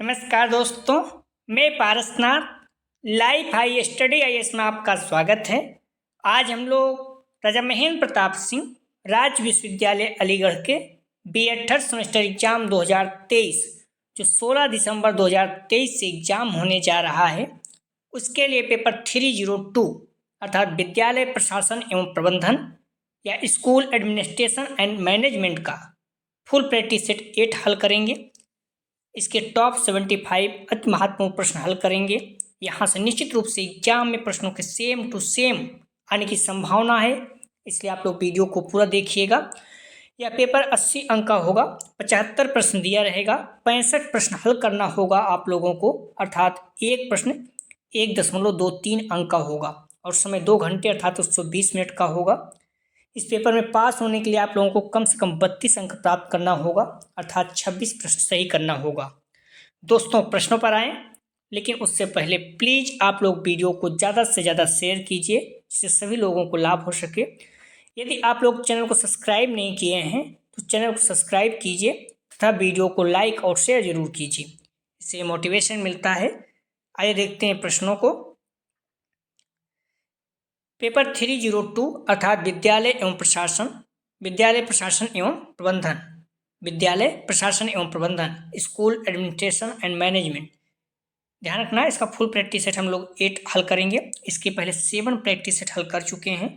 नमस्कार दोस्तों, मैं Parasnath life high study IAS में आपका स्वागत है। आज हम लोग राजा महेंद्र प्रताप सिंह राज्य विश्वविद्यालय अलीगढ़ के बी.एड थर्ड सेमेस्टर एग्जाम 2023 जो 16 दिसंबर 2023 से एग्जाम होने जा रहा है, उसके लिए पेपर 302 अर्थात विद्यालय प्रशासन एवं प्रबंधन या स्कूल एडमिनिस्ट्रेशन एंड मैनेजमेंट का फुल प्रैक्टिस सेट 8 हल करेंगे। इसके टॉप 75 अति महत्वपूर्ण प्रश्न हल करेंगे। यहाँ से निश्चित रूप से एग्जाम में प्रश्नों के सेम टू सेम आने की संभावना है, इसलिए आप लोग वीडियो को पूरा देखिएगा। यह पेपर 80 अंक का होगा, 75 प्रश्न दिया रहेगा, 65 प्रश्न हल करना होगा आप लोगों को, अर्थात एक प्रश्न 1.23 अंक का होगा और समय 2 घंटे अर्थात 120 मिनट का होगा। इस पेपर में पास होने के लिए आप लोगों को कम से कम 32 अंक प्राप्त करना होगा, अर्थात 26 प्रश्न सही करना होगा। दोस्तों, प्रश्नों पर आएँ, लेकिन उससे पहले प्लीज़ आप लोग वीडियो को ज़्यादा से ज़्यादा शेयर कीजिए, जिससे सभी लोगों को लाभ हो सके। यदि आप लोग चैनल को सब्सक्राइब नहीं किए हैं तो चैनल को सब्सक्राइब कीजिए तथा वीडियो को लाइक और शेयर जरूर कीजिए, इससे मोटिवेशन मिलता है। आइए देखते हैं प्रश्नों को। पेपर 302 अर्थात विद्यालय एवं प्रशासन, विद्यालय प्रशासन एवं प्रबंधन, विद्यालय प्रशासन एवं प्रबंधन, स्कूल एडमिनिस्ट्रेशन एंड मैनेजमेंट। ध्यान रखना, इसका फुल प्रैक्टिस सेट हम लोग 8 हल करेंगे। इसके पहले 7 प्रैक्टिस सेट हल कर चुके हैं।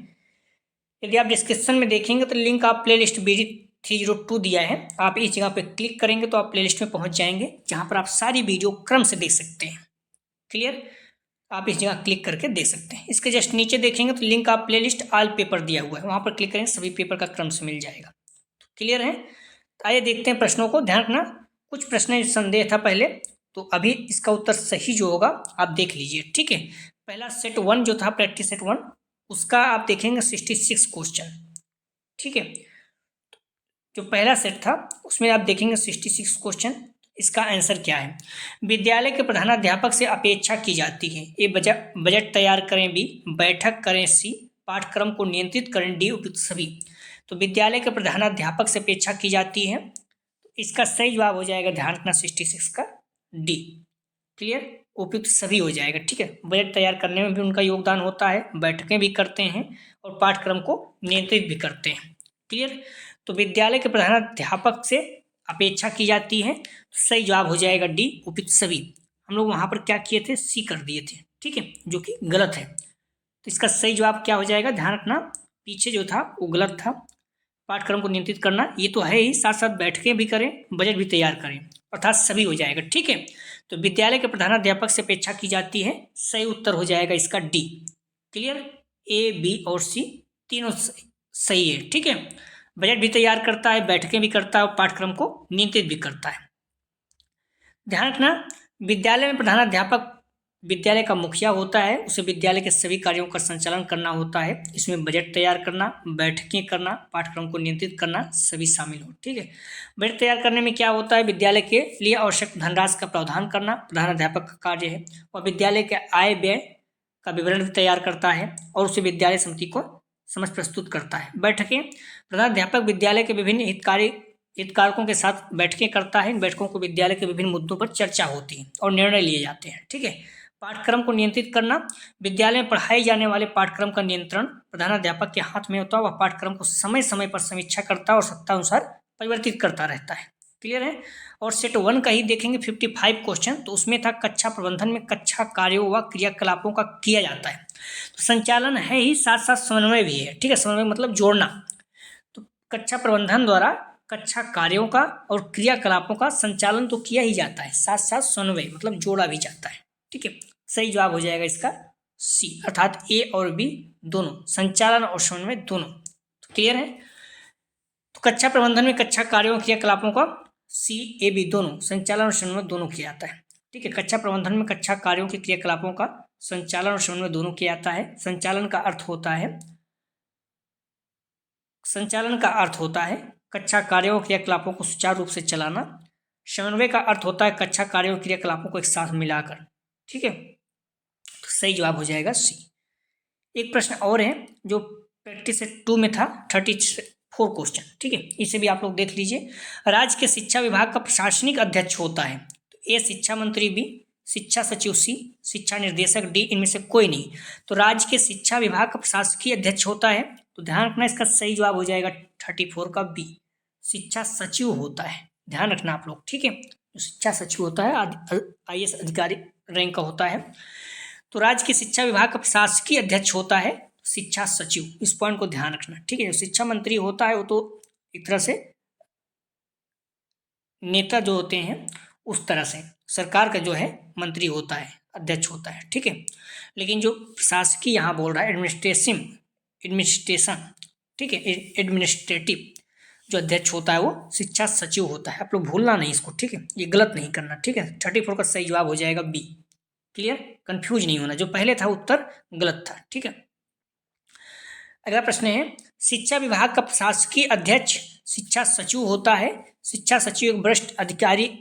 यदि आप डिस्क्रिप्शन में देखेंगे तो लिंक आप प्ले लिस्ट BD 302 दिया है, आप इस जगह पे क्लिक करेंगे तो आप प्ले लिस्ट में पहुँच जाएंगे, जहाँ पर आप सारी वीडियो क्रम से देख सकते हैं। क्लियर? आप इस जगह क्लिक करके देख सकते हैं। इसके जस्ट नीचे देखेंगे तो लिंक आप प्लेलिस्ट ऑल पेपर दिया हुआ है, वहाँ पर क्लिक करेंगे, सभी पेपर का क्रम से मिल जाएगा। तो क्लियर है? तो आइए देखते हैं प्रश्नों को। ध्यान रखना, कुछ प्रश्न संदेह था पहले, तो अभी इसका उत्तर सही जो होगा आप देख लीजिए, ठीक है। पहला सेट 1 जो था, प्रैक्टिस सेट 1, उसका आप देखेंगे 66 क्वेश्चन, ठीक है। जो पहला सेट था उसमें आप देखेंगे 66 क्वेश्चन। इसका आंसर क्या है? विद्यालय के प्रधानाध्यापक से अपेक्षा की जाती है। ए, बजट तैयार करें, बी, बैठक करें, सी, पाठ्यक्रम को नियंत्रित करें, डी, उपयुक्त सभी। तो विद्यालय के प्रधानाध्यापक से अपेक्षा की जाती है, तो इसका सही जवाब हो जाएगा, ध्यान रखना, 66 का डी। क्लियर? उपयुक्त सभी हो जाएगा, ठीक है। बजट तैयार करने में भी उनका योगदान होता है, बैठकें भी करते हैं और पाठ्यक्रम को नियंत्रित भी करते हैं। क्लियर? तो विद्यालय के प्रधानाध्यापक से अपेक्षा की जाती है, तो सही जवाब हो जाएगा डी, उपयुक्त सभी। हम लोग वहाँ पर क्या किए थे? सी कर दिए थे, ठीक है, जो कि गलत है। तो इसका सही जवाब क्या हो जाएगा? ध्यान रखना, पीछे जो था वो गलत था। पाठ्यक्रम को नियंत्रित करना ये तो है ही, साथ साथ बैठकें भी करें, बजट भी तैयार करें, अर्थात सभी हो जाएगा, ठीक है। तो विद्यालय के प्रधानाध्यापक से अपेक्षा की जाती है, सही उत्तर हो जाएगा इसका डी। क्लियर? ए, बी और सी तीनों सही है, ठीक है। बजट भी तैयार करता है, बैठकें भी करता है और पाठ्यक्रम को नियंत्रित भी करता है। ध्यान रखना, विद्यालय में प्रधानाध्यापक विद्यालय का मुखिया होता है, उसे विद्यालय के सभी कार्यों का संचालन करना होता है। इसमें बजट तैयार करना, बैठकें करना, पाठ्यक्रम को नियंत्रित करना सभी शामिल हो, ठीक है। बजट तैयार करने में क्या होता है? विद्यालय के लिए आवश्यक धनराशि का प्रावधान करना प्रधानाध्यापक का कार्य है, और विद्यालय के आय व्यय का विवरण भी तैयार करता है और उसे विद्यालय समिति को समझ प्रस्तुत करता है। बैठकें, प्रधानाध्यापक विद्यालय के विभिन्न हितधारकों के साथ बैठकें करता है। इन बैठकों को विद्यालय के विभिन्न मुद्दों पर चर्चा होती है और निर्णय लिए जाते हैं, ठीक है। पाठ्यक्रम को नियंत्रित करना, विद्यालय में पढ़ाए जाने वाले पाठ्यक्रम का नियंत्रण प्रधानाध्यापक के हाथ में होता है। वह पाठ्यक्रम को समय समय पर समीक्षा करता है और सत्तानुसार परिवर्तित करता रहता है। क्लियर है? और सेट 1 का ही देखेंगे 55 क्वेश्चन, तो उसमें था कक्षा प्रबंधन में कक्षा कार्यों व क्रियाकलापों का किया जाता है। तो संचालन है ही, साथ साथ समन्वय भी है, ठीक है। समन्वय मतलब जोड़ना। तो कक्षा प्रबंधन द्वारा कक्षा कार्यों का और क्रियाकलापों का संचालन तो किया ही जाता है, साथ साथ समन्वय मतलब जोड़ा भी जाता है, ठीक है। सही जवाब हो जाएगा इसका सी, अर्थात ए और बी दोनों, संचालन और समन्वय दोनों। तो क्लियर है? तो कक्षा प्रबंधन में कक्षा कार्यों क्रियाकलापों का सी, ए, बी दोनों, संचालन और समन्वय दोनों किया जाता है, ठीक है। कक्षा प्रबंधन में कक्षा कार्यों के क्रियाकलापों का संचालन और समन्वय दोनों किया जाता है। संचालन का अर्थ होता है कक्षा कार्यों क्रियाकलापों को सुचारू रूप से चलाना। समन्वय का अर्थ होता है कक्षा कार्यों क्रियाकलापों को एक साथ मिलाकर, ठीक है। तो सही जवाब हो जाएगा सी। एक प्रश्न और है जो प्रैक्टिस सेट 2 में था, 34 क्वेश्चन, ठीक है। इसे भी आप लोग देख लीजिए। राज्य के शिक्षा विभाग का प्रशासनिक अध्यक्ष होता है, तो ए शिक्षा मंत्री, बी शिक्षा सचिव, सी शिक्षा निर्देशक, डी इनमें से कोई नहीं। तो राज्य के शिक्षा विभाग का प्रशासकीय अध्यक्ष होता है, तो ध्यान रखना इसका सही जवाब हो जाएगा 34 का बी, शिक्षा सचिव होता है। ध्यान रखना आप लोग, ठीक है। जो शिक्षा सचिव होता है IAS अधिकारी रैंक का होता है। तो राज्य के शिक्षा विभाग का प्रशासकीय अध्यक्ष होता है शिक्षा सचिव, इस पॉइंट को ध्यान रखना, ठीक है। जो शिक्षा मंत्री होता है वो तो एक तरह से नेता जो होते हैं उस तरह से सरकार का जो है मंत्री होता है, अध्यक्ष होता है, ठीक है। लेकिन जो प्रशासकीय यहाँ बोल रहा है एडमिनिस्ट्रेशन, ठीक है, एडमिनिस्ट्रेटिव जो अध्यक्ष होता है वो शिक्षा सचिव होता है। आप लोग भूलना नहीं इसको, ठीक है, ये गलत नहीं करना, ठीक है। 34 का सही जवाब हो जाएगा बी। क्लियर, कंफ्यूज नहीं होना, जो पहले था उत्तर गलत था, ठीक है। अगला प्रश्न है, शिक्षा विभाग का प्रशासकीय अध्यक्ष शिक्षा सचिव होता है। शिक्षा सचिव एक वरिष्ठ अधिकारी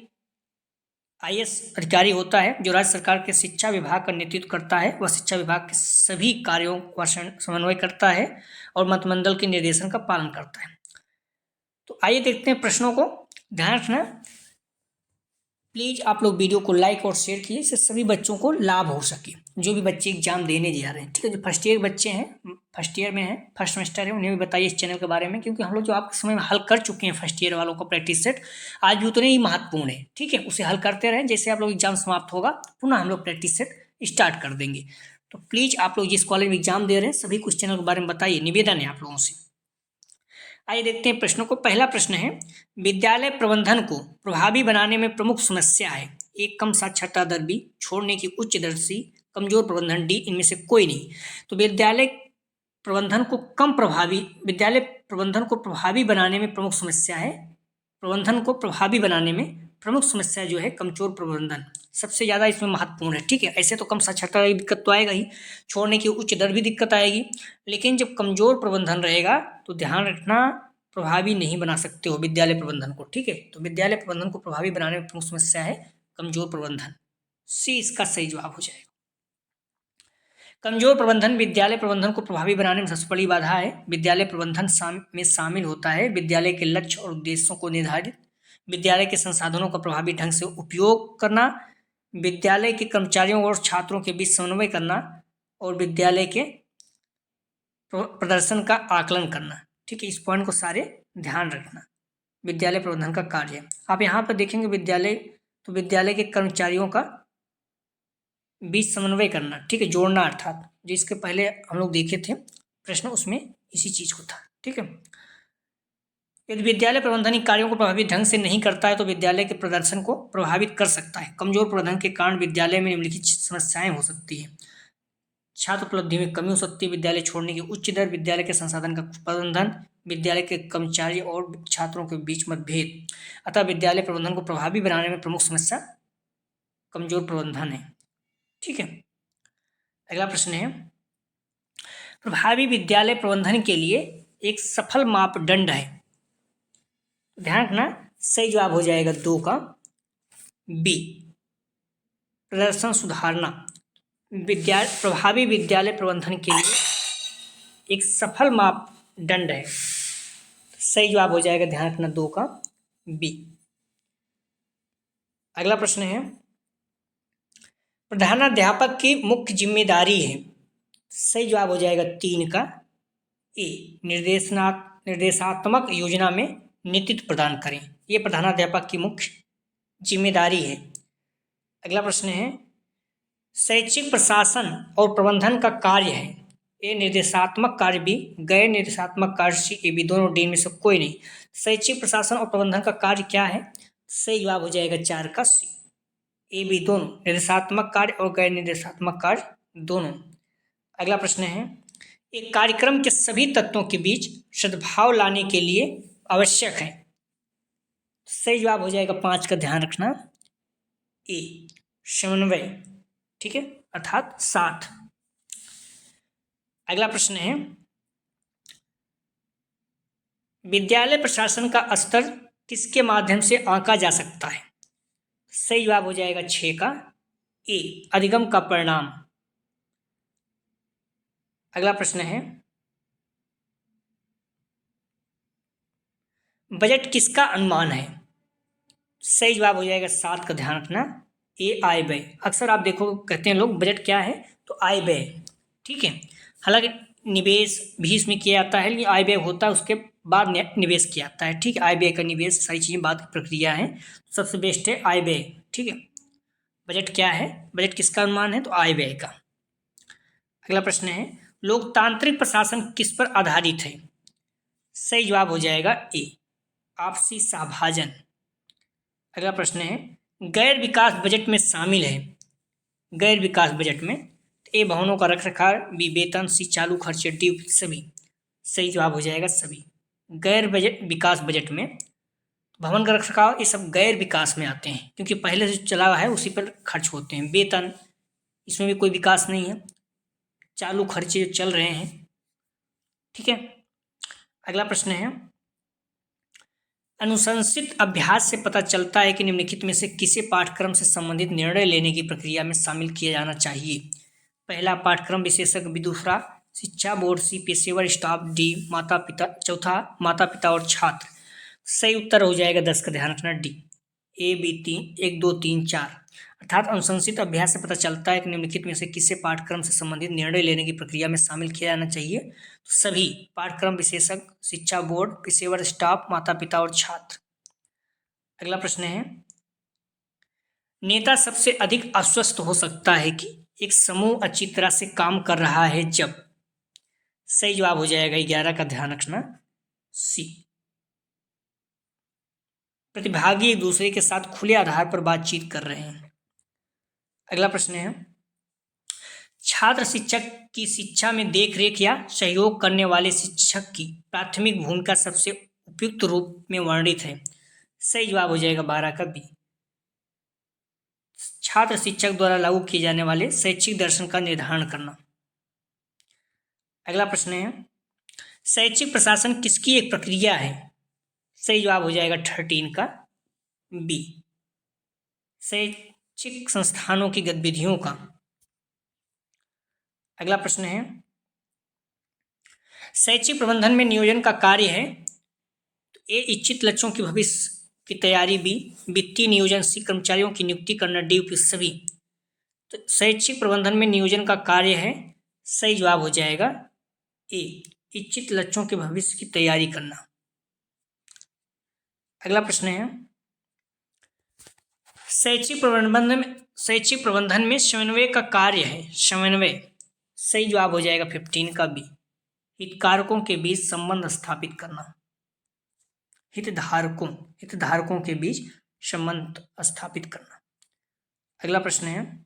IAS अधिकारी होता है जो राज्य सरकार के शिक्षा विभाग का नेतृत्व करता है। वह शिक्षा विभाग के सभी कार्यों का समन्वय करता है और मंत्रिमंडल के निर्देशन का पालन करता है। तो आइए देखते हैं प्रश्नों को। ध्यान रखना, प्लीज आप लोग वीडियो को लाइक और शेयर कीजिए, इससे सभी बच्चों को लाभ हो सके, जो भी बच्चे एग्जाम देने जा रहे हैं, ठीक है। जो फर्स्ट ईयर बच्चे हैं, फर्स्ट ईयर में हैं, फर्स्ट सेमेस्टर है, उन्हें भी बताइए इस चैनल के बारे में, क्योंकि हम लोग जो आपके समय में हल कर चुके हैं फर्स्ट ईयर वालों का प्रैक्टिस सेट, आज भी उतने ही महत्वपूर्ण है, ठीक है। उसे हल करते रहें, जैसे आप लोग एग्जाम समाप्त होगा पुनः हम लोग प्रैक्टिस सेट स्टार्ट कर देंगे। तो प्लीज आप लोग जिस कॉलेज में एग्जाम दे रहे हैं सभी कुछ चैनल के बारे में बताइए, निवेदन है आप लोगों से। आइए देखते हैं प्रश्नों को। पहला प्रश्न है, विद्यालय प्रबंधन को प्रभावी बनाने में प्रमुख समस्या है। एक, कम साक्षरता दर, बी छोड़ने की उच्च दर, सी कमजोर प्रबंधन, डी इनमें से कोई नहीं। तो विद्यालय प्रबंधन को प्रभावी बनाने में प्रमुख समस्या है, प्रबंधन को प्रभावी बनाने में प्रमुख समस्या जो है कमजोर प्रबंधन सबसे ज़्यादा इसमें महत्वपूर्ण है, ठीक है। ऐसे तो कम साक्षरता की दिक्कत तो आएगा ही, छोड़ने की उच्च दर भी दिक्कत आएगी, लेकिन जब कमजोर प्रबंधन रहेगा तो ध्यान रखना प्रभावी नहीं बना सकते हो विद्यालय प्रबंधन को, ठीक है। तो विद्यालय प्रबंधन को प्रभावी बनाने में प्रमुख समस्या है कमजोर प्रबंधन, सी इसका सही जवाब हो जाएगा। कमजोर प्रबंधन विद्यालय प्रबंधन को प्रभावी बनाने में सबसे बड़ी बाधा है। विद्यालय प्रबंधन में शामिल होता है विद्यालय के लक्ष्य और उद्देश्यों को निर्धारित, विद्यालय के संसाधनों का प्रभावी ढंग से उपयोग करना, विद्यालय के कर्मचारियों और छात्रों के बीच समन्वय करना, और विद्यालय के प्रदर्शन का आकलन करना, ठीक है। इस पॉइंट को सारे ध्यान रखना, विद्यालय प्रबंधन का कार्य है। आप यहाँ पर देखेंगे विद्यालय, तो विद्यालय के कर्मचारियों का बीच समन्वय करना, ठीक है, जोड़ना, अर्थात जिसके पहले हम लोग देखे थे प्रश्न उसमें इसी चीज को था, ठीक है। यदि विद्यालय प्रबंधन कार्यों को प्रभावित ढंग से नहीं करता है तो विद्यालय के प्रदर्शन को प्रभावित कर सकता है। कमजोर प्रबंधन के कारण विद्यालय में निम्नलिखित समस्याएं हो सकती है। छात्र उपलब्धि में कमी हो सकती है, विद्यालय छोड़ने की उच्च दर, विद्यालय के संसाधन का प्रबंधन, विद्यालय के कर्मचारी और छात्रों के बीच मतभेद। अतः विद्यालय प्रबंधन को प्रभावी बनाने में प्रमुख समस्या कमजोर प्रबंधन है, ठीक है। अगला प्रश्न है, प्रभावी विद्यालय प्रबंधन के लिए एक सफल मापदंड है। ध्यान रखना, सही जवाब हो जाएगा 2 का बी, प्रदर्शन सुधारना। प्रभावी विद्यालय प्रबंधन के लिए एक सफल मापदंड है, सही जवाब हो जाएगा, ध्यान रखना 2 का बी। अगला प्रश्न है, प्रधानाध्यापक की मुख्य जिम्मेदारी है। सही जवाब हो जाएगा 3 का ए, निर्देशात्मक योजना में नेतृत्व प्रदान करें, ये प्रधानाध्यापक की मुख्य जिम्मेदारी है। अगला प्रश्न है, शैक्षिक प्रशासन और प्रबंधन का कार्य है। ये निर्देशात्मक कार्य बी, गैर निर्देशात्मक कार्य सी, ए बी दोनों, डी में से कोई नहीं। शैक्षिक प्रशासन और प्रबंधन का कार्य क्या है, सही जवाब हो जाएगा 4 का सी, ए बी दोनों, निर्देशात्मक कार्य और गैर निर्देशात्मक कार्य दोनों। अगला प्रश्न है, एक कार्यक्रम के सभी तत्वों के बीच सद्भाव लाने के लिए आवश्यक है। सही जवाब हो जाएगा 5 का, ध्यान रखना ए, समन्वय, ठीक है, अर्थात साथ। अगला प्रश्न है, विद्यालय प्रशासन का स्तर किसके माध्यम से आंका जा सकता है। सही जवाब हो जाएगा 6 का ए, अधिगम का परिणाम। अगला प्रश्न है, बजट किसका अनुमान है। सही जवाब हो जाएगा 7 का ध्यान रखना, ए आय व्यय। अक्सर आप देखो कहते हैं लोग बजट क्या है, तो आय व्यय, ठीक है। हालांकि निवेश भी इसमें किया जाता है, लेकिन आय व्यय होता है उसके बाद निवेश किया जाता है, ठीक है। आय व्यय का निवेश सारी चीज़ें बाद की प्रक्रिया है, सबसे बेस्ट है आय व्यय, ठीक है। बजट क्या है, बजट किसका अनुमान है, तो आय व्यय का। अगला प्रश्न है, लोकतांत्रिक प्रशासन किस पर आधारित है। सही जवाब हो जाएगा ए, आपसी सहभाजन। अगला प्रश्न है, गैर विकास बजट में शामिल है। गैर विकास बजट में ए भवनों का रखरखाव, बी वेतन, सी चालू खर्चे, डी सभी। सही जवाब हो जाएगा सभी। गैर बजट विकास बजट में भवन का रखरखाव ये सब गैर विकास में आते हैं, क्योंकि पहले से चला हुआ है उसी पर खर्च होते हैं। वेतन, इसमें भी कोई विकास नहीं है। चालू खर्चे चल रहे हैं, ठीक है। अगला प्रश्न है, अनुशंसित अभ्यास से पता चलता है कि निम्नलिखित में से किसे पाठ्यक्रम से संबंधित निर्णय लेने की प्रक्रिया में शामिल किया जाना चाहिए। पहला पाठ्यक्रम विशेषज्ञ, बी दूसरा शिक्षा बोर्ड, सी पेशेवर स्टाफ, डी माता पिता, चौथा माता पिता और छात्र। सही उत्तर हो जाएगा 10 का ध्यान रखना, डी। A B 3, 1 2 3 4। अर्थात अनुशंसित अभ्यास से पता चलता है कि निम्नलिखित में से किसे पाठ्यक्रम से संबंधित निर्णय लेने की प्रक्रिया में शामिल किया जाना चाहिए। तो सभी पाठ्यक्रम विशेषज्ञ, शिक्षा बोर्ड, पेशेवर स्टाफ, माता पिता और छात्र। अगला प्रश्न है, नेता सबसे अधिक आश्वस्त हो सकता है कि एक समूह अच्छी तरह से काम कर रहा है जब। सही जवाब हो जाएगा 11 का ध्यान रखना, सी। प्रतिभागी एक दूसरे के साथ खुले आधार पर बातचीत कर रहे हैं। अगला प्रश्न है, छात्र शिक्षक की शिक्षा में देखरेख या सहयोग करने वाले शिक्षक की प्राथमिक भूमिका सबसे उपयुक्त रूप में वर्णित है। सही जवाब हो जाएगा 12 का बी, छात्र शिक्षक द्वारा लागू किए जाने वाले शैक्षिक दर्शन का निर्धारण करना। अगला प्रश्न है, शैक्षिक प्रशासन किसकी एक प्रक्रिया है। सही जवाब हो जाएगा 13 का बी, शैक्षिक संस्थानों की गतिविधियों का। अगला प्रश्न है, शैक्षिक प्रबंधन में नियोजन का कार्य है। तो ए इच्छित लक्ष्यों की भविष्य की तैयारी, बी वित्तीय नियोजन, सी कर्मचारियों की नियुक्ति करना, डी सभी। तो शैक्षिक प्रबंधन में नियोजन का कार्य है, सही जवाब हो जाएगा ए इच्छित लक्ष्यों के भविष्य की तैयारी करना। अगला प्रश्न है, शैक्षिक प्रबंधन में समन्वय का कार्य है, समन्वय। सही जवाब हो जाएगा 15 का बी, हितधारकों के बीच संबंध स्थापित करना। हितधारकों के बीच संबंध स्थापित करना। अगला प्रश्न है,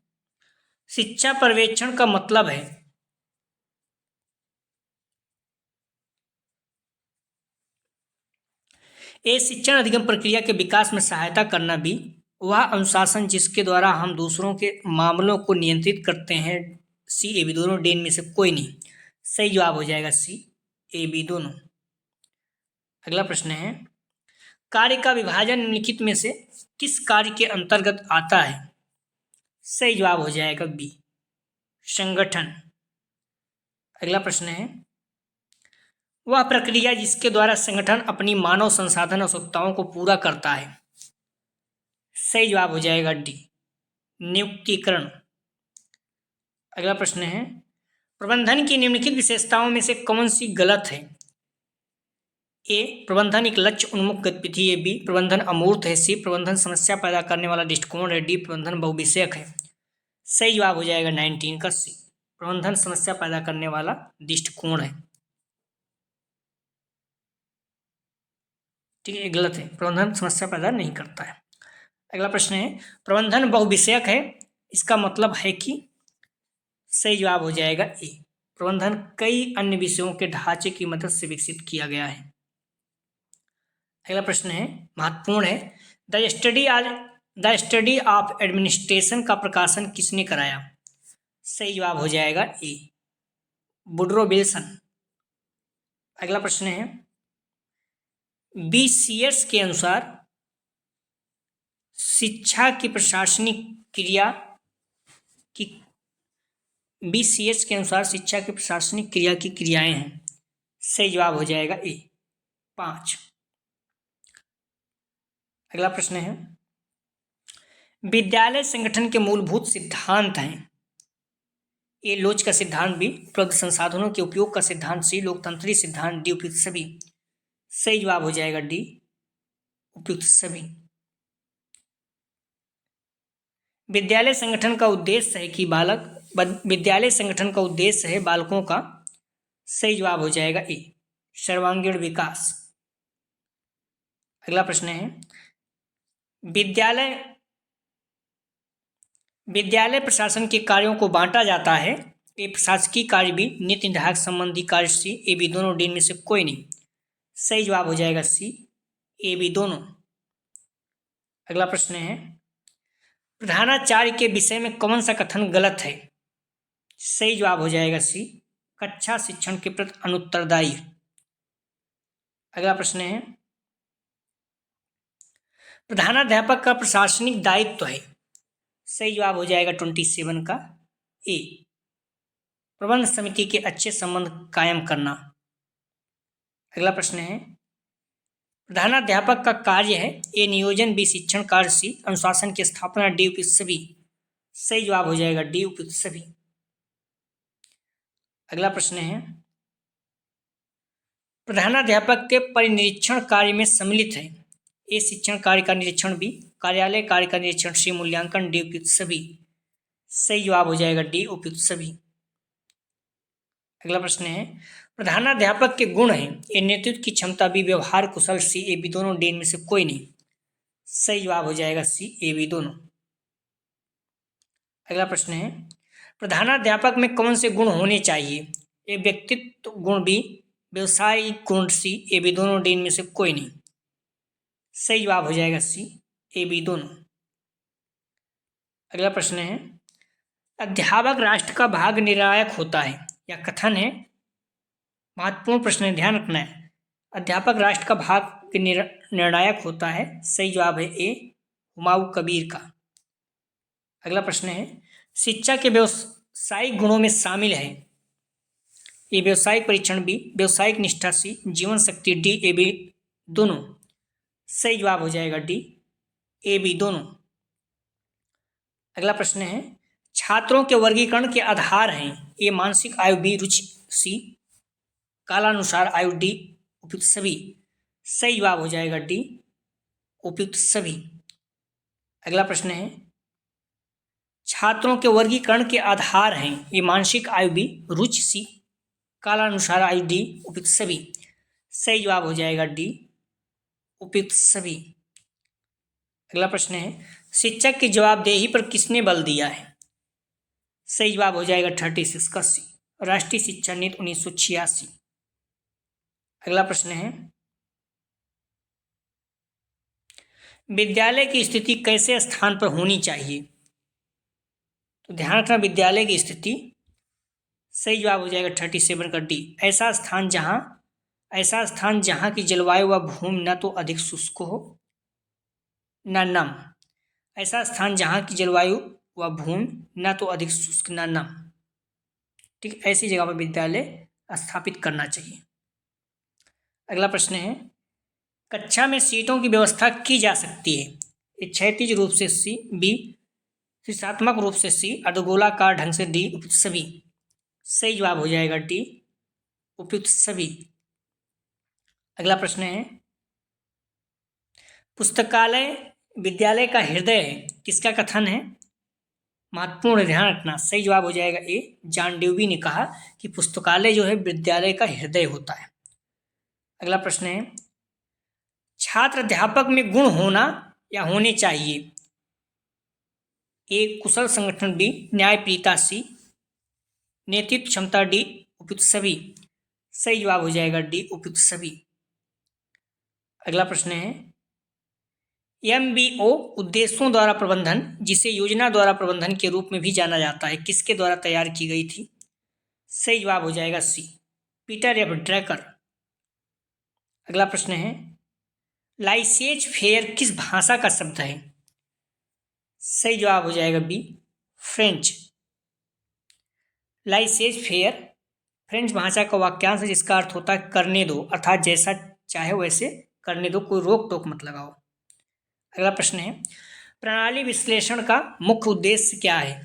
शिक्षा पर्यवेक्षण का मतलब है। ए शिक्षण अधिगम प्रक्रिया के विकास में सहायता करना, बी वह अनुशासन जिसके द्वारा हम दूसरों के मामलों को नियंत्रित करते हैं, सी ए बी दोनों, डी में से कोई नहीं। सही जवाब हो जाएगा सी ए बी दोनों। अगला प्रश्न है, कार्य का विभाजन निम्नलिखित में से किस कार्य के अंतर्गत आता है। सही जवाब हो जाएगा बी, संगठन। अगला प्रश्न है, वह प्रक्रिया जिसके द्वारा संगठन अपनी मानव संसाधन आवश्यकताओं को पूरा करता है। सही जवाब हो जाएगा डी, नियुक्तिकरण। अगला प्रश्न है, प्रबंधन की निम्नलिखित विशेषताओं में से कौन सी गलत है। ए प्रबंधन एक लक्ष्य उन्मुख गतिविधि है, बी प्रबंधन अमूर्त है, सी प्रबंधन समस्या पैदा करने वाला दृष्टिकोण है, डी प्रबंधन बहुविषयक है। सही जवाब हो जाएगा 19 का सी, प्रबंधन समस्या पैदा करने वाला दृष्टिकोण है। ठीक है, गलत है, प्रबंधन समस्या पैदा नहीं करता है। अगला प्रश्न है, प्रबंधन बहुविषयक है, इसका मतलब है कि। सही जवाब हो जाएगा ए, प्रबंधन कई अन्य विषयों के ढांचे की मदद से विकसित किया गया है। अगला प्रश्न है, महत्वपूर्ण है, द स्टडी ऑफ एडमिनिस्ट्रेशन का प्रकाशन किसने कराया। सही जवाब हो जाएगा ए, वुडरो विल्सन। अगला प्रश्न है, बीसीएस के अनुसार शिक्षा की प्रशासनिक क्रिया की, बीसीएस के अनुसार शिक्षा की प्रशासनिक क्रिया की क्रियाएं हैं। सही जवाब हो जाएगा ए, 5। अगला प्रश्न है, विद्यालय संगठन के मूलभूत सिद्धांत हैं। ए लोच का सिद्धांत, बी उपलब्ध संसाधनों के उपयोग का सिद्धांत, सी लोकतंत्री सिद्धांत, डी उपयुक्त सभी। सही जवाब हो जाएगा डी उपयुक्त सभी। विद्यालय संगठन का उद्देश्य है कि विद्यालय संगठन का उद्देश्य है बालकों का, सही जवाब हो जाएगा ए सर्वांगीण विकास। अगला प्रश्न है विद्यालय प्रशासन के कार्यों को बांटा जाता है। ए प्रशासकीय कार्य भी, नीति निर्धारक संबंधी कार्य सी, ए बी दोनों, डी में से कोई नहीं। सही जवाब हो जाएगा सी ए बी दोनों। अगला प्रश्न है प्रधानाचार्य के विषय में कौन सा कथन गलत है। सही जवाब हो जाएगा सी कक्षा शिक्षण के प्रति अनुत्तरदायी। अगला प्रश्न है प्रधानाध्यापक का प्रशासनिक दायित्व है। सही जवाब हो जाएगा 27 का ए प्रबंध समिति के अच्छे संबंध कायम करना। अगला प्रश्न है प्रधानाध्यापक का कार्य है ए नियोजन, बी शिक्षण कार्य, सी अनुशासन की स्थापना, डी उपयुक्त सभी। सही जवाब हो जाएगा डी उपयुक्त सभी। अगला प्रश्न है प्रधानाध्यापक के परिनिरीक्षण कार्य में सम्मिलित है। ए शिक्षण कार्य का निरीक्षण, बी कार्यालय कार्य का निरीक्षण, सी मूल्यांकन, डी उपयुक्त सभी। सही जवाब हो जाएगा डी उपयुक्त सभी। अगला प्रश्न है प्रधानाध्यापक के गुण हैं ए नेतृत्व की क्षमता, बी व्यवहार कुशल, सी ए बी दोनों, डी में से कोई नहीं। सही जवाब हो जाएगा सी ए बी दोनों। अगला प्रश्न है प्रधानाध्यापक में कौन से गुण होने चाहिए। ए व्यक्तित्व गुण, बी व्यवसायिक गुण, सी ए बी दोनों, डी में से कोई नहीं। सही जवाब हो जाएगा सी ए बी दोनों। अगला प्रश्न है अध्यापक राष्ट्र का भाग निर्णायक होता है। यह कथन है, महत्वपूर्ण प्रश्न है, ध्यान रखना है। अध्यापक राष्ट्र का भाग निर्णायक होता है। सही जवाब है ए हुमायूं कबीर का। अगला प्रश्न है शिक्षा के व्यवसायिक गुणों में शामिल है ए व्यवसायिक परीक्षण, बी व्यवसायिक निष्ठा, सी जीवन शक्ति, डी ए बी दोनों। सही जवाब हो जाएगा डी ए बी दोनों। अगला प्रश्न है छात्रों के वर्गीकरण के आधार हैं ए मानसिक आयु, बी रुचि, सी कालानुसार आयु, डी उपयुक्त सभी। सही जवाब हो जाएगा डी उपयुक्त सभी। अगला प्रश्न है छात्रों के वर्गीकरण के आधार हैं ए मानसिक आयु, बी रुचि, सी कालानुसार आयु, डी उपयुक्त सभी। सही जवाब हो जाएगा डी उपयुक्त सभी। अगला प्रश्न है शिक्षक की जवाबदेही पर किसने बल दिया है। सही जवाब हो जाएगा 36 का सी राष्ट्रीय शिक्षा नीति 1986। अगला प्रश्न है विद्यालय की स्थिति कैसे स्थान पर होनी चाहिए। तो ध्यान रखना विद्यालय की स्थिति, सही जवाब हो जाएगा 37 का डी ऐसा स्थान जहां की जलवायु व भूमि न तो अधिक शुष्क हो न नम। ऐसा स्थान जहां की जलवायु व भूमि न तो अधिक शुष्क न नम। ठीक, ऐसी जगह पर विद्यालय स्थापित करना चाहिए। अगला प्रश्न है कक्षा में सीटों की व्यवस्था की जा सकती है। क्षैतिज रूप से सी, बी शीर्षात्मक रूप से सी, अर्धगोलाकार ढंग से डी उपयुक्त सभी। सही जवाब हो जाएगा डी उपयुक्त सभी। अगला प्रश्न है पुस्तकालय विद्यालय का हृदय है, किसका कथन है। महत्वपूर्ण ध्यान रखना। सही जवाब हो जाएगा ए जॉन ड्यूवी ने कहा कि पुस्तकालय जो है विद्यालय का हृदय होता है। अगला प्रश्न है छात्र अध्यापक में गुण होना या होने चाहिए। ए कुशल संगठन, बी न्यायप्रियता, सी नेतृत्व क्षमता, डी उपयुक्त सभी। सही जवाब हो जाएगा डी उपयुक्त सभी। अगला प्रश्न है MBO उद्देश्यों द्वारा प्रबंधन, जिसे योजना द्वारा प्रबंधन के रूप में भी जाना जाता है, किसके द्वारा तैयार की गई थी। सही जवाब हो जाएगा सी पीटर एफ ड्रैकर। अगला प्रश्न है लाइसेज फेयर किस भाषा का शब्द है। सही जवाब हो जाएगा बी फ्रेंच। लाइसेज फेयर फ्रेंच भाषा का वाक्यांश है जिसका अर्थ होता है करने दो, अर्थात जैसा चाहे वैसे करने दो, कोई रोक टोक मत लगाओ। अगला प्रश्न है प्रणाली विश्लेषण का मुख्य उद्देश्य क्या है?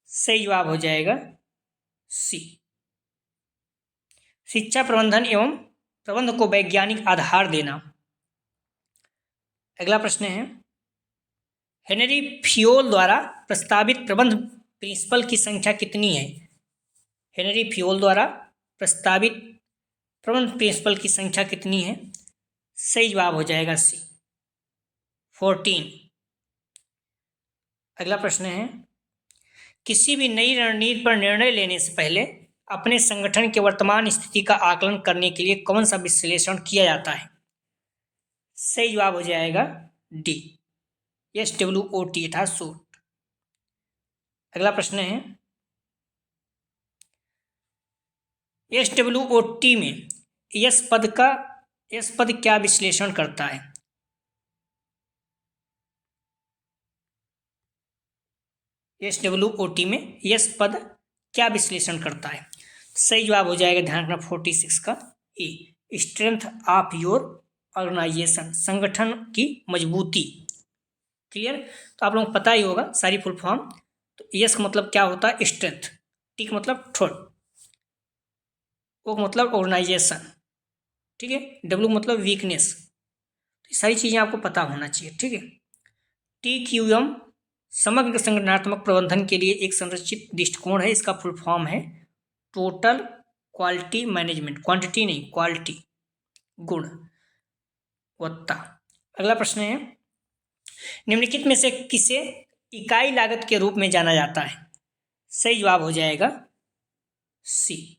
सही जवाब हो जाएगा सी। शिक्षा प्रबंधन एवं प्रबंध को वैज्ञानिक आधार देना। अगला प्रश्न है, हेनरी फियोल द्वारा प्रस्तावित प्रबंध प्रिंसिपल की संख्या कितनी है? हेनरी फियोल द्वारा प्रस्तावित प्रबंध प्रिंसिपल की संख्या कितनी है? सही जवाब हो जाएगा सी, 14। अगला प्रश्न है, किसी भी नई रणनीति पर निर्णय लेने से पहले अपने संगठन के वर्तमान स्थिति का आकलन करने के लिए कौन सा विश्लेषण किया जाता है? सही जवाब हो जाएगा डी, SWOT अर्थात SWOT। अगला प्रश्न है, SWOT में यस पद क्या विश्लेषण करता है? SWOT में यस पद क्या विश्लेषण करता है? सही जवाब हो जाएगा, ध्यान रखना, 46 का ए, स्ट्रेंथ ऑफ योर ऑर्गेनाइजेशन, संगठन की मजबूती। क्लियर? तो आप लोगों को पता ही होगा सारी फुल फॉर्म। तो यस का मतलब क्या होता है? स्ट्रेंथ, टी का मतलब थ्रोट, ओ का मतलब ऑर्गेनाइजेशन, ठीक है, डब्ल्यू मतलब वीकनेस। तो सारी चीज़ें आपको पता होना चाहिए, ठीक है। TQM समग्र संगठनात्मक प्रबंधन के लिए एक संरचित दृष्टिकोण है। इसका फुल फॉर्म है टोटल क्वालिटी मैनेजमेंट, क्वांटिटी नहीं, क्वालिटी, गुणवत्ता। अगला प्रश्न है, निम्नलिखित में से किसे इकाई लागत के रूप में जाना जाता है? सही जवाब हो जाएगा सी,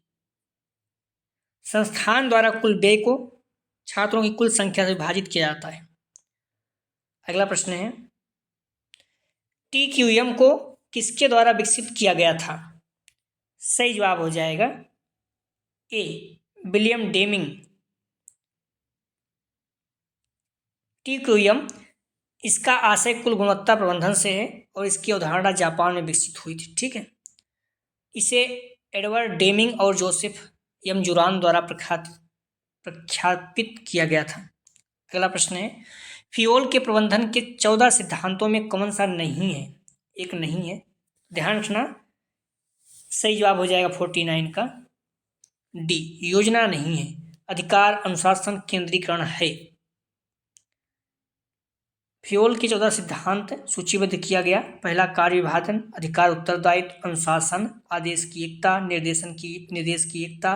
संस्थान द्वारा कुल व्यय को छात्रों की कुल संख्या से विभाजित किया जाता है। अगला प्रश्न है, TQM को किसके द्वारा विकसित किया गया था? सही जवाब हो जाएगा ए, विलियम डेमिंग। TQM इसका आशय कुल गुणवत्ता प्रबंधन से है और इसकी अवधारणा जापान में विकसित हुई थी, ठीक है। इसे एडवर्ड डेमिंग और जोसेफ एम जुरान द्वारा प्रख्यापित किया गया था। अगला प्रश्न है, फियोल के प्रबंधन के 14 सिद्धांतों में कौन सा नहीं है? एक नहीं है, ध्यान रखना। सही जवाब हो जाएगा 49 का डी, योजना नहीं है, अधिकार अनुशासन केंद्रीकरण है। फियोल के 14 सिद्धांत सूचीबद्ध किया गया। पहला, कार्य विभाजन, अधिकार उत्तरदायित्व, अनुशासन, आदेश की एकता, निर्देश की एकता,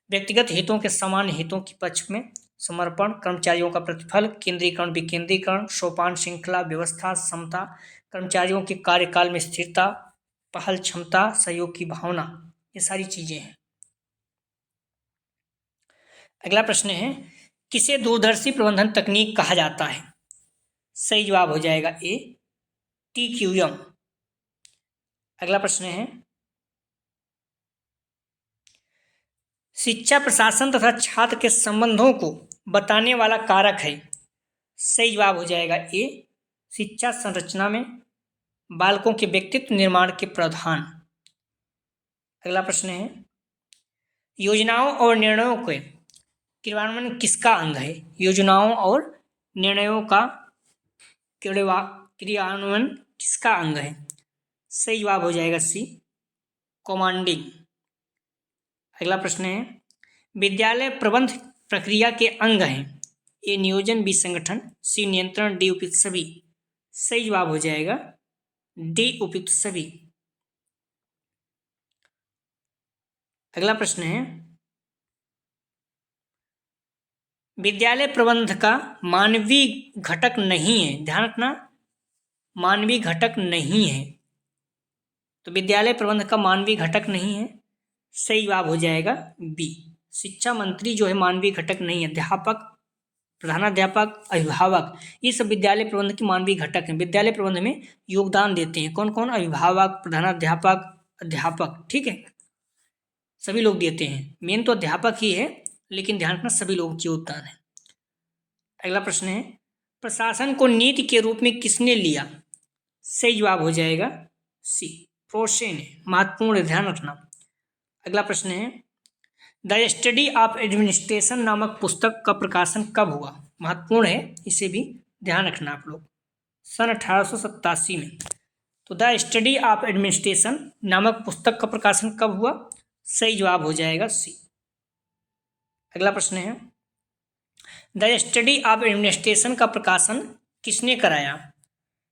व्यक्तिगत हितों के समान हितों के पक्ष में समर्पण, कर्मचारियों का प्रतिफल, केंद्रीकरण विकेंद्रीकरण, सोपान श्रृंखला व्यवस्था, समता, कर्मचारियों के कार्यकाल में स्थिरता, पहल क्षमता, सहयोग की भावना, ये सारी चीजें हैं। अगला प्रश्न है, किसे दूरदर्शी प्रबंधन तकनीक कहा जाता है? सही जवाब हो जाएगा ए, TQM। अगला प्रश्न है, शिक्षा प्रशासन तथा छात्र के संबंधों को बताने वाला कारक है। सही जवाब हो जाएगा ए, शिक्षा संरचना में बालकों के व्यक्तित्व निर्माण के प्रावधान। अगला प्रश्न है, योजनाओं और निर्णयों के क्रियान्वयन किसका अंग है? योजनाओं और निर्णयों का क्रियान्वयन किसका अंग है? सही जवाब हो जाएगा सी, कमांडिंग। अगला प्रश्न है, विद्यालय प्रबंध प्रक्रिया के अंग हैं। ए, नियोजन, बी, संगठन, सी, नियंत्रण, डी, उपयुक्त सभी। सही जवाब हो जाएगा डी, उपयुक्त सभी। अगला प्रश्न है, विद्यालय प्रबंध का मानवीय घटक नहीं है। ध्यान रखना, मानवीय घटक नहीं है। तो विद्यालय प्रबंध का मानवीय घटक नहीं है, सही जवाब हो जाएगा बी, शिक्षा मंत्री जो है मानवीय घटक नहीं है। अध्यापक, प्रधानाध्यापक, अभिभावक, ये सब विद्यालय प्रबंध के मानवीय घटक हैं। विद्यालय प्रबंध में योगदान देते हैं कौन कौन? अभिभावक, प्रधानाध्यापक, अध्यापक, ठीक है, सभी लोग देते हैं। मेन तो अध्यापक ही है, लेकिन ध्यान रखना सभी लोगों की योगदान है। अगला प्रश्न है, प्रशासन को नीति के रूप में किसने लिया? सही जवाब हो जाएगा सी, प्रोसे ने। महत्वपूर्ण, ध्यान रखना। अगला प्रश्न है, द स्टडी ऑफ एडमिनिस्ट्रेशन नामक पुस्तक का प्रकाशन कब हुआ? महत्वपूर्ण है, इसे भी ध्यान रखना आप लोग। सन 1887 में। तो द स्टडी ऑफ एडमिनिस्ट्रेशन नामक पुस्तक का प्रकाशन कब हुआ? सही जवाब हो जाएगा सी। अगला प्रश्न है, द स्टडी ऑफ एडमिनिस्ट्रेशन का प्रकाशन किसने कराया?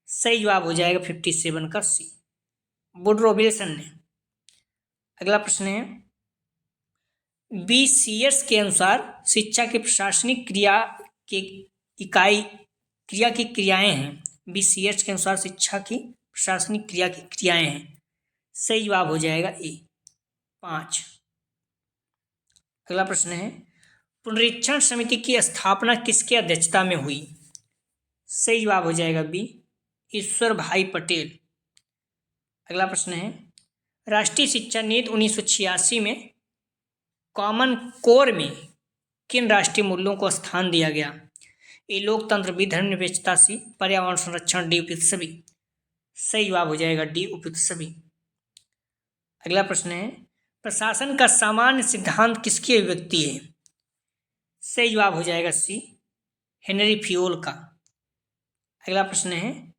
सही जवाब हो जाएगा 57 का सी, वुडरो विल्सन ने। अगला प्रश्न है, बीसीएस के अनुसार शिक्षा की प्रशासनिक क्रिया की इकाई क्रिया की क्रियाएं हैं। बीसीएस के अनुसार शिक्षा की प्रशासनिक क्रिया की क्रियाएं हैं। सही जवाब हो जाएगा ए 5। अगला प्रश्न है, पुनरीक्षण समिति की स्थापना किसकी अध्यक्षता में हुई? सही जवाब हो जाएगा बी ईश्वर भाई पटेल। अगला प्रश्न है, राष्ट्रीय शिक्षा नीति 1986 में कॉमन कोर में किन राष्ट्रीय मूल्यों को स्थान दिया गया? ए लोकतंत्र, बी धर्मनिरपेक्षता, सी पर्यावरण संरक्षण, डी उपयुक्त सभी। सही जवाब हो जाएगा डी उपयुक्त सभी। अगला प्रश्न है, प्रशासन का सामान्य सिद्धांत किसकी अभिव्यक्ति है? सही जवाब हो जाएगा सी हेनरी फियोल का। अगला प्रश्न है,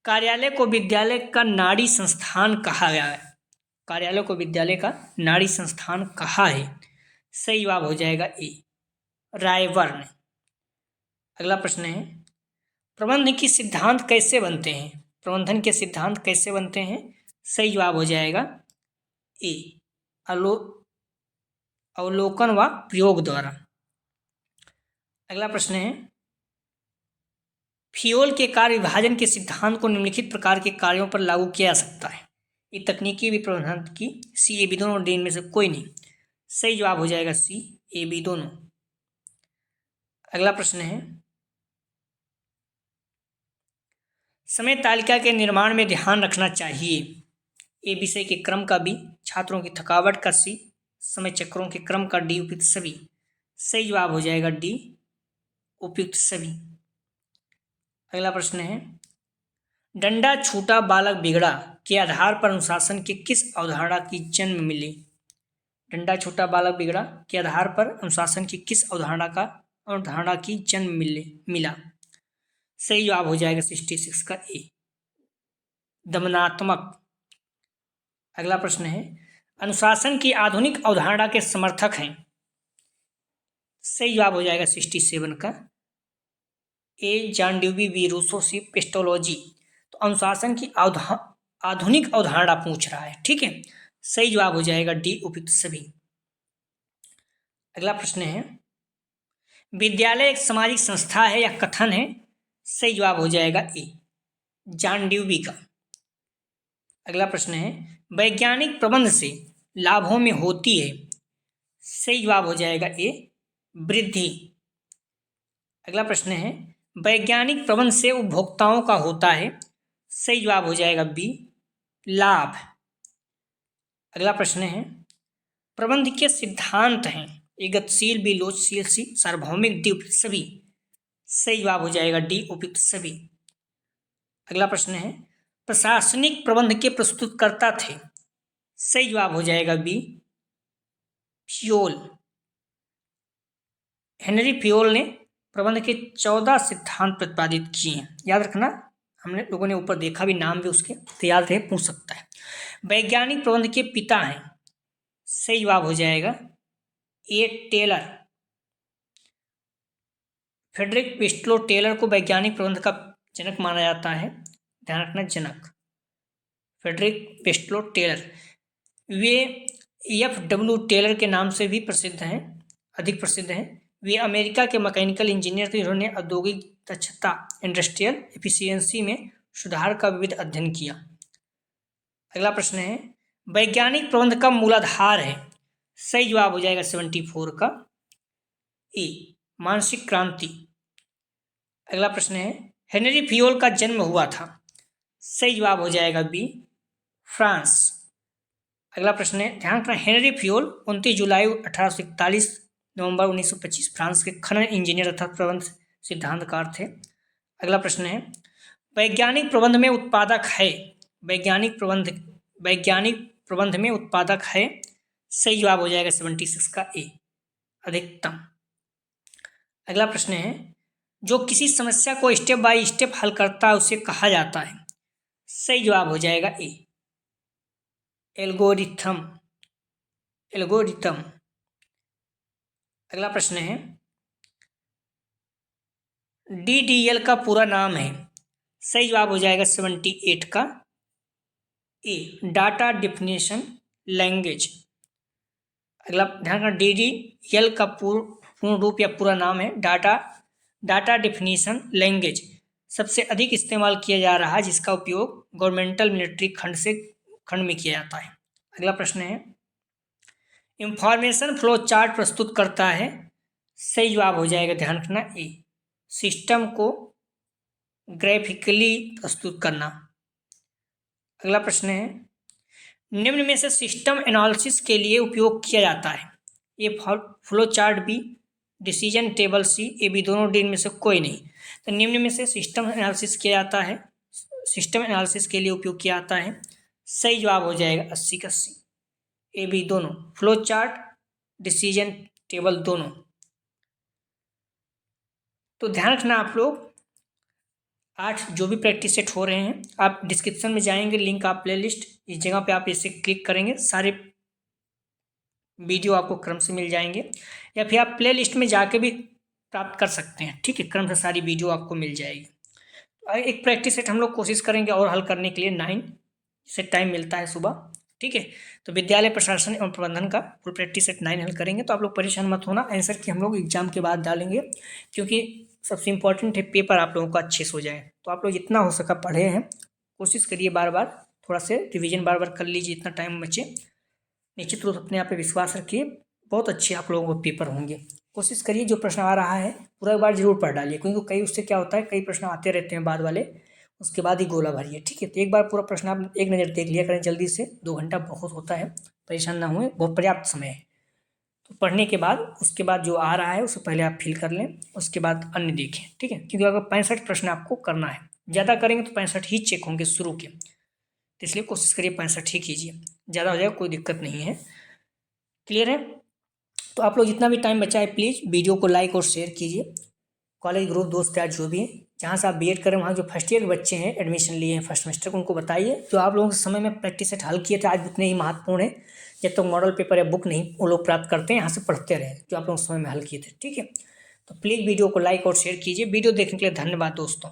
कार्यालय को विद्यालय का नाड़ी संस्थान कहा गया है। कार्यालय को विद्यालय का नाड़ी संस्थान कहा है। सही जवाब हो जाएगा ए रायवर्न। अगला प्रश्न है, प्रबंधन के सिद्धांत कैसे बनते हैं? प्रबंधन के सिद्धांत कैसे बनते हैं? सही जवाब हो जाएगा ए अवलोकन व प्रयोग द्वारा। अगला प्रश्न है, फियोल के कार्य विभाजन के सिद्धांत को निम्नलिखित प्रकार के कार्यों पर लागू किया जा सकता है। ये तकनीकी भी प्रबंधन की, सी ए बी दोनों और डी में से कोई नहीं। सही जवाब हो जाएगा सी ए बी दोनों। अगला प्रश्न है, समय तालिका के निर्माण में ध्यान रखना चाहिए। ए विषय के क्रम का, बी छात्रों की थकावट का, सी समय चक्रों के क्रम का, डी उपयुक्त सभी। सही जवाब हो जाएगा डी उपयुक्त सभी। अगला प्रश्न है, डंडा छूटा बालक बिगड़ा के आधार पर अनुशासन के किस अवधारणा की जन्म मिली? डंडा छूटा बालक बिगड़ा के आधार पर अनुशासन की किस अवधारणा की जन्म मिला? सही जवाब हो जाएगा 66 का ए दमनात्मक। अगला प्रश्न है, अनुशासन की आधुनिक अवधारणा के समर्थक हैं। सही जवाब हो जाएगा 67 का ए जॉन ड्यूवी, बी रूसो, सी पेस्टोलॉजी। तो अनुशासन की आधुनिक अवधारणा पूछ रहा है, ठीक है। सही जवाब हो जाएगा डी उपयुक्त सभी। अगला प्रश्न है, विद्यालय एक सामाजिक संस्था है या कथन है? सही जवाब हो जाएगा ए जॉन ड्यूवी का। अगला प्रश्न है, वैज्ञानिक प्रबंध से लाभों में होती है। सही जवाब हो जाएगा ए वृद्धि। अगला प्रश्न है, वैज्ञानिक प्रबंध से उपभोक्ताओं का होता है। सही जवाब हो जाएगा बी लाभ। अगला प्रश्न है, प्रबंध के सिद्धांत हैं ए गतिशील, बी लोचशील, सी सार्वभौमिक, डी उपयुक्त सभी। सही जवाब हो जाएगा डी उपयुक्त सभी। अगला प्रश्न है, प्रशासनिक प्रबंध के प्रस्तुतकर्ता थे। सही जवाब हो जाएगा बी फियोल। हेनरी फियोल ने प्रबंध के 14 सिद्धांत प्रतिपादित किए हैं। याद रखना, हमने लोगों ने ऊपर देखा भी नाम भी उसके, तो याद रहे, पूछ सकता है। वैज्ञानिक प्रबंध के पिता हैं। सही जवाब हो जाएगा ए टेलर। फ्रेडरिक पेस्टलो टेलर को वैज्ञानिक प्रबंध का जनक माना जाता है। ध्यान रखना, जनक फ्रेडरिक पेस्टलो टेलर। वे एफ.डब्ल्यू. टेलर के नाम से भी प्रसिद्ध हैं, अधिक प्रसिद्ध हैं। वे अमेरिका के मैकेनिकल इंजीनियर थे जिन्होंने औद्योगिक दक्षता इंडस्ट्रियल एफिशिएंसी में सुधार का विविध अध्ययन किया। अगला प्रश्न है, वैज्ञानिक प्रबंध का मूलाधार है। सही जवाब हो जाएगा 74 का ए मानसिक क्रांति। अगला प्रश्न है, हेनरी फियोल का जन्म हुआ था। सही जवाब हो जाएगा बी फ्रांस। अगला प्रश्न है, ध्यान रखना, हेनरी फियोल 29 जुलाई 1841 नवंबर 1925 फ्रांस के खनन इंजीनियर तथा प्रबंध सिद्धांतकार थे। अगला प्रश्न है, वैज्ञानिक प्रबंध में उत्पादक है। वैज्ञानिक प्रबंध में उत्पादक है। सही जवाब हो जाएगा 76 का ए अधिकतम। अगला प्रश्न है, जो किसी समस्या को स्टेप बाय स्टेप हल करता है उसे कहा जाता है। सही जवाब हो जाएगा ए, एल्गोरिथम। एल्गोरिथम। अगला प्रश्न है, DDL का पूरा नाम है। सही जवाब हो जाएगा 78 का ए, डाटा डिफिनेशन लैंग्वेज। अगला ध्यान रखना, DDL का पूर्ण रूप या पूरा नाम है डाटा डिफिनेशन लैंग्वेज। सबसे अधिक इस्तेमाल किया जा रहा है, जिसका उपयोग गवर्नमेंटल मिलिट्री खंड में किया जाता है। अगला प्रश्न है, इंफॉर्मेशन फ्लो चार्ट प्रस्तुत करता है। सही जवाब हो जाएगा, ध्यान रखना ए, सिस्टम को ग्राफिकली प्रस्तुत करना। अगला प्रश्न है, निम्न में से सिस्टम एनालिसिस के लिए उपयोग किया जाता है। A flow chart, B decision table, C A B दोनों, डी इनमें से कोई नहीं। तो निम्न में से सिस्टम एनालिसिस किया जाता है, सिस्टम एनालिसिस के लिए उपयोग किया जाता है। सही जवाब हो जाएगा 80 का सी, ए बी दोनों, फ्लो चार्ट डिसीजन टेबल दोनों। तो ध्यान रखना आप लोग, 8 जो भी प्रैक्टिस सेट हो रहे हैं, आप डिस्क्रिप्शन में जाएंगे, लिंक आप प्लेलिस्ट इस जगह पे आप इसे क्लिक करेंगे, सारे वीडियो आपको क्रम से मिल जाएंगे, या फिर आप प्लेलिस्ट में जाके भी प्राप्त कर सकते हैं। ठीक है, क्रम से सारी वीडियो आपको मिल जाएगी। एक प्रैक्टिस सेट हम लोग कोशिश करेंगे और हल करने के लिए 9 से टाइम मिलता है सुबह। ठीक है, तो विद्यालय प्रशासन एवं प्रबंधन का फुल प्रैक्टिस सेट 9 हल करेंगे। तो आप लोग परेशान मत होना, आंसर की हम लोग एग्जाम के बाद डालेंगे, क्योंकि सबसे इम्पोर्टेंट है पेपर आप लोगों का अच्छे से हो जाए। तो आप लोग जितना हो सका पढ़े हैं, कोशिश करिए बार बार थोड़ा से रिवीजन बार बार कर लीजिए, इतना टाइम बचे। निश्चित रूप अपने आप पे विश्वास रखिए, बहुत अच्छे आप लोगों को पेपर होंगे। कोशिश करिए जो प्रश्न आ रहा है पूरा एक बार जरूर पढ़ डालिए, क्योंकि कई उससे क्या होता है, कई प्रश्न आते रहते हैं बाद वाले, उसके बाद ही गोला भरिए। ठीक है, तो एक बार पूरा प्रश्न आप एक नज़र देख लिया करें जल्दी से, 2 घंटा बहुत होता है, परेशान ना हुए, बहुत पर्याप्त समय है। तो पढ़ने के बाद उसके बाद जो आ रहा है उसे पहले आप फिल कर लें, उसके बाद अन्य देखें। ठीक है, क्योंकि अगर 65 प्रश्न आपको करना है, ज़्यादा करेंगे तो 65 ही चेक होंगे शुरू के, तो इसलिए कोशिश करिए 65 ही कीजिए, ज़्यादा हो जाएगा कोई दिक्कत नहीं है। क्लियर है? तो आप लोग जितना भी टाइम बचा है प्लीज़ वीडियो को लाइक और शेयर कीजिए। कॉलेज ग्रुप दोस्त यार जो भी हैं, जहाँ से आप बीएड करें, वहाँ जो फर्स्ट ईयर के बच्चे हैं एडमिशन लिए हैं फर्स्ट सेमेस्टर को, उनको बताइए जो आप लोगों के समय में प्रैक्टिस सेट हल किए थे आज उतने ही महत्वपूर्ण है। जब तक मॉडल पेपर या बुक नहीं वो लोग प्राप्त करते हैं, यहाँ से पढ़ते रहे जो आप लोग समय में हल किए थे। ठीक है, तो प्लीज़ वीडियो को लाइक और शेयर कीजिए। वीडियो देखने के लिए धन्यवाद दोस्तों।